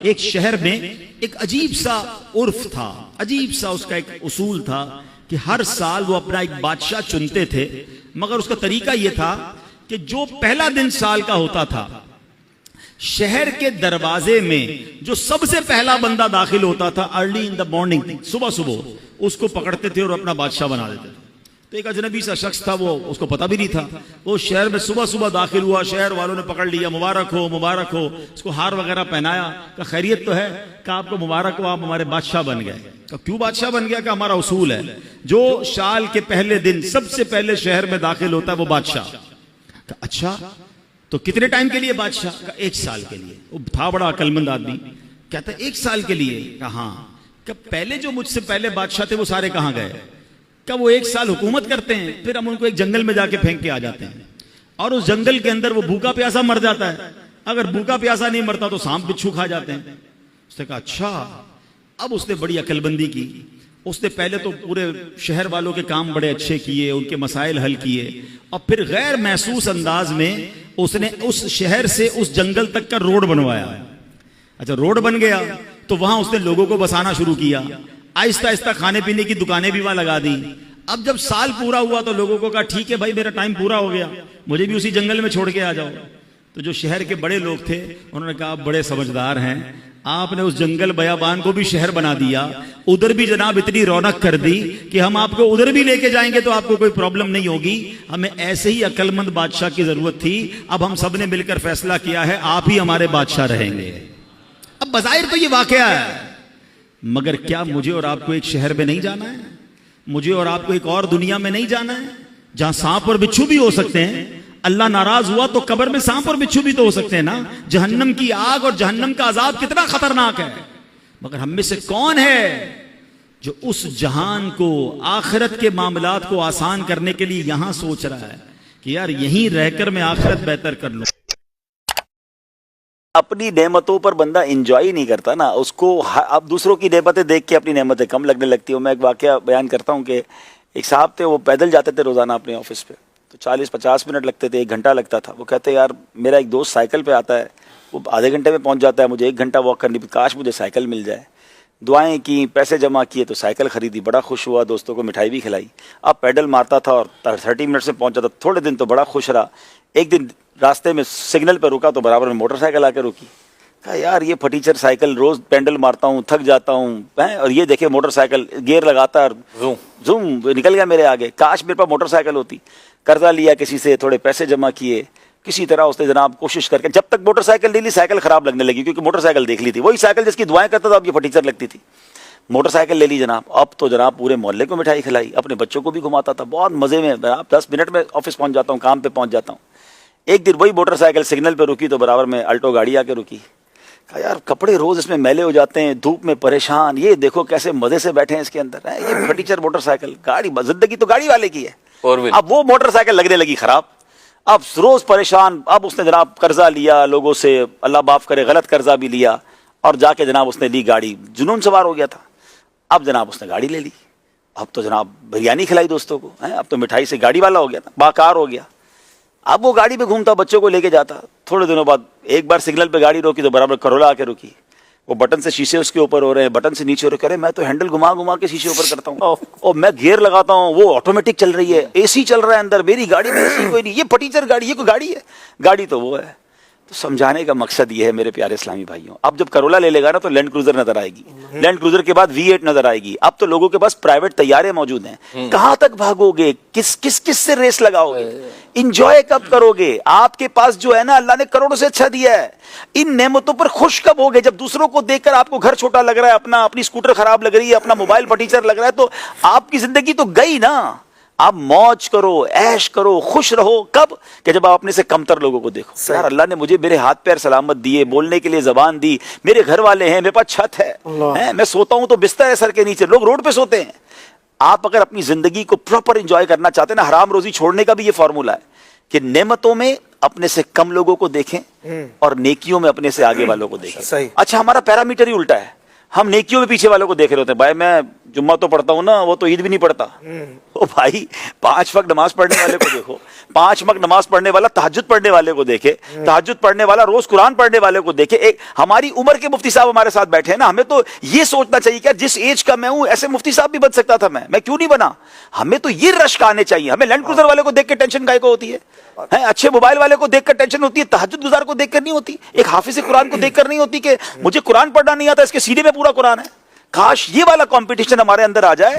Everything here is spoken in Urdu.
ایک شہر میں ایک عجیب سا عرف تھا، عجیب سا اس کا ایک اصول تھا کہ ہر سال وہ اپنا ایک بادشاہ چنتے تھے، مگر اس کا طریقہ یہ تھا کہ جو پہلا دن سال کا ہوتا تھا، شہر کے دروازے میں جو سب سے پہلا بندہ داخل ہوتا تھا ارلی ان دا مارننگ، صبح صبح اس کو پکڑتے تھے اور اپنا بادشاہ بنا دیتے تھے۔ تو ایک اجنبی سا شخص تھا، وہ اس کو پتہ بھی نہیں تھا، وہ شہر میں صبح صبح داخل ہوا، شہر والوں نے پکڑ لیا، مبارک ہو مبارک ہو، اس کو ہار وغیرہ پہنایا، کہ خیریت تو ہے، کہ آپ کو مبارک ہو، آپ ہمارے بادشاہ بن گئے۔ کہ کیوں بادشاہ بن گیا؟ کہ ہمارا اصول ہے جو سال کے پہلے دن سب سے پہلے شہر میں داخل ہوتا ہے وہ بادشاہ۔ کہ اچھا تو کتنے ٹائم کے لیے بادشاہ؟ کہ 1 سال کے لیے۔ وہ تھا بڑا عقل مند آدمی، کہتا ہے 1 سال کے لیے؟ کہ ہاں۔ کہ پہلے جو مجھ سے پہلے بادشاہ تھے وہ سارے کہاں گئے؟ کہ وہ 1 سال حکومت کرتے ہیں، پھر ہم ان کو ایک جنگل میں جا کے پھینک کے آ جاتے ہیں، اور اس جنگل کے اندر وہ بھوکا پیاسا مر جاتا ہے، اگر بھوکا پیاسا نہیں مرتا تو سانپ بچھو کھا جاتے ہیں۔ اس نے کہا اچھا۔ اب اس نے بڑی عقل بندی کی، اس نے پہلے تو پورے شہر والوں کے کام بڑے اچھے کیے، ان کے مسائل حل کیے، اور پھر غیر محسوس انداز میں اس نے اس شہر سے اس جنگل تک کا روڈ بنوایا۔ اچھا روڈ بن گیا تو وہاں اس نے لوگوں کو بسانا شروع کیا، آہستہ آہستہ کھانے پینے کی دکانیں بھی وہاں لگا دی۔ اب جب سال پورا ہوا تو لوگوں کو کہا ٹھیک ہے بھائی میرا ٹائم پورا ہو گیا، مجھے بھی اسی جنگل میں چھوڑ کے آ جاؤ۔ تو جو شہر کے بڑے لوگ تھے انہوں نے کہا آپ بڑے سمجھدار ہیں، آپ نے اس جنگل بیابان کو بھی شہر بنا دیا، ادھر بھی جناب اتنی رونق کر دی کہ ہم آپ کو ادھر بھی لے کے جائیں گے تو آپ کو کوئی پرابلم نہیں ہوگی۔ ہمیں ایسے ہی عقل مند بادشاہ کی ضرورت تھی، اب ہم سب نے مل کر فیصلہ کیا ہے آپ ہی ہمارے بادشاہ رہیں گے۔ اب بظاہر تو یہ واقعہ ہے، مگر کیا مجھے اور آپ کو ایک شہر میں نہیں جانا ہے؟ مجھے اور آپ کو ایک اور دنیا میں نہیں جانا ہے جہاں سانپ اور بچھو بھی ہو سکتے ہیں؟ اللہ ناراض ہوا تو قبر میں سانپ اور بچھو بھی تو ہو سکتے ہیں نا۔ جہنم کی آگ اور جہنم کا عذاب کتنا خطرناک ہے، مگر ہم میں سے کون ہے جو اس جہان کو، آخرت کے معاملات کو آسان کرنے کے لیے یہاں سوچ رہا ہے کہ یار یہیں رہ کر میں آخرت بہتر کر لوں۔ اپنی نعمتوں پر بندہ انجوائے نہیں کرتا نا، اس کو اب دوسروں کی نعمتیں دیکھ کے اپنی نعمتیں کم لگنے لگتی ہیں۔ میں ایک واقعہ بیان کرتا ہوں کہ ایک صاحب تھے، وہ پیدل جاتے تھے روزانہ اپنے آفس پہ، تو 40-50 منٹ لگتے تھے، 1 گھنٹہ لگتا تھا۔ وہ کہتے یار میرا ایک دوست سائیکل پہ آتا ہے، وہ آدھے گھنٹے میں پہنچ جاتا ہے، مجھے 1 گھنٹہ واک کرنی، کاش مجھے سائیکل مل جائے۔ دعائیں کی، پیسے جمع کیے تو سائیکل خریدی، بڑا خوش ہوا، دوستوں کو مٹھائی بھی کھلائی۔ اب پیڈل مارتا تھا اور 30 منٹ سے پہنچ جاتا، تھوڑے دن تو بڑا خوش رہا۔ ایک دن راستے میں سگنل پہ رکا تو برابر میں موٹر سائیکل آ کے رکی۔ کہا یار یہ پھٹیچر سائیکل روز پینڈل مارتا ہوں، تھک جاتا ہوں، اور یہ دیکھے موٹر سائیکل گیئر لگاتا ہے، زوم نکل گیا میرے آگے، کاش میرے پاس موٹر سائیکل ہوتی۔ قرضہ لیا کسی سے، تھوڑے پیسے جمع کیے، کسی طرح اس نے جناب کوشش کر کے، جب تک موٹر سائیکل نہیں لی سائیکل خراب لگنے لگی، کیونکہ موٹر سائیکل دیکھ لی تھی، وہی سائیکل جس کی دعائیں کرتا تھا اب یہ پھٹیچر لگتی تھی۔ موٹر سائیکل لے لی جناب، اب تو جناب پورے محلے کو مٹھائی کھلائی، اپنے بچوں کو بھی گھماتا تھا، بہت مزے میں، جناب 10 منٹ میں آفس پہنچ جاتا ہوں، کام پہ پہنچ جاتا ہوں۔ ایک دن وہی موٹر سائیکل سگنل پہ رکی تو برابر میں الٹو گاڑی آ کے رکی۔ کہا یار کپڑے روز اس میں میلے ہو جاتے ہیں، دھوپ میں پریشان، یہ دیکھو کیسے مزے سے بیٹھے ہیں اس کے اندر، یہ پھٹیچر موٹر سائیکل، گاڑی زندگی تو گاڑی والے کی ہے۔ اب وہ موٹر سائیکل لگنے لگی خراب، اب روز پریشان۔ اب اس نے جناب قرضہ لیا لوگوں سے، اللہ معاف کرے غلط قرضہ بھی لیا، اور جا کے جناب اس نے لی گاڑی، جنون سوار ہو گیا تھا۔ اب جناب اس نے گاڑی لے لی، اب تو جناب بریانی کھلائی دوستوں کو، اب تو مٹھائی سے گاڑی والا ہو گیا تھا، باکار ہو گیا۔ اب وہ گاڑی پہ گھومتا، بچوں کو لے کے جاتا۔ تھوڑے دنوں بعد ایک بار سگنل پہ گاڑی روکی تو برابر کرولا آ کے رکی، وہ بٹن سے شیشے اس کے اوپر ہو رہے ہیں، بٹن سے نیچے ہو رہے، میں تو ہینڈل گھما گھما کے شیشے اوپر کرتا ہوں، اور میں گیئر لگاتا ہوں، وہ آٹومیٹک چل رہی ہے، اے سی چل رہا ہے اندر، میری گاڑی میں اے سی کوئی نہیں، یہ پھٹیچر گاڑی، یہ کوئی گاڑی ہے؟ گاڑی تو وہ ہے۔ تو سمجھانے کا مقصد یہ ہے میرے پیارے اسلامی بھائیوں، اب جب کرولا لے لے گا نا تو لینڈ کروزر نظر آئے گی، لینڈ کروزر کے بعد V8 نظر آئے گی، اب تو لوگوں کے پاس پرائیویٹ طیارے موجود ہیں۔ کہاں تک بھاگو گے؟ کس سے ریس لگاؤ گے؟ انجوائے کب کرو گے؟ آپ کے پاس جو ہے نا اللہ نے کروڑوں سے اچھا دیا ہے، ان نعمتوں پر خوش کب ہوگے؟ جب دوسروں کو دیکھ کر آپ کو گھر چھوٹا لگ رہا ہے، اپنی اسکوٹر خراب لگ رہی ہے، اپنا موبائل پھٹیچر لگ رہا ہے، تو آپ کی زندگی تو گئی نا۔ آپ موج کرو، عیش کرو، خوش رہو، کب؟ کہ جب آپ اپنے سے کمتر لوگوں کو دیکھو۔ یار اللہ نے مجھے میرے ہاتھ پیر سلامت دیے، بولنے کے لیے زبان دی، میرے گھر والے ہیں، میرے پاس چھت ہے، میں سوتا ہوں تو بستر ہے سر کے نیچے، لوگ روڈ پہ سوتے ہیں۔ آپ اگر اپنی زندگی کو پراپر انجوائے کرنا چاہتے ہیں نا، حرام روزی چھوڑنے کا بھی یہ فارمولا ہے کہ نعمتوں میں اپنے سے کم لوگوں کو دیکھیں اور نیکیوں میں اپنے سے آگے والوں کو دیکھیں۔ اچھا ہمارا پیرامیٹر ہی الٹا ہے، ہم نیکیوں میں پیچھے والوں کو دیکھ رہے ہوتے ہیں، بھائی میں جمعہ تو پڑھتا ہوں نا, وہ تو عید بھی نہیں پڑھتا. او بھائی 5 وقت نماز پڑھنے والے کو دیکھو, 5 وقت نماز پڑھنے والا تہجد پڑھنے والے کو دیکھے, تہجد پڑھنے والا روز قرآن پڑھنے والے کو دیکھے. ایک ہماری عمر کے مفتی صاحب ہمارے ساتھ بیٹھے ہیں نا, ہمیں تو یہ سوچنا چاہیے کہ جس ایج کا میں ہوں ایسے مفتی صاحب بھی بن سکتا تھا, میں کیوں نہیں بنا. ہمیں تو یہ رشک آنے چاہیے. ہمیں لینڈ کروزر والے کو دیکھ کے ٹینشن کائے کو ہوتی ہے, اچھے موبائل والے کو دیکھ کر ٹینشن ہوتی ہے, تہجد گزار کو دیکھ کر نہیں ہوتی, ایک حافظ قرآن کو دیکھ کر نہیں ہوتی کہ مجھے قرآن پڑھنا نہیں آتا, اس کے سینے میں پورا قرآن ہے. کاش یہ والا کمپٹیشن ہمارے اندر آ جائے.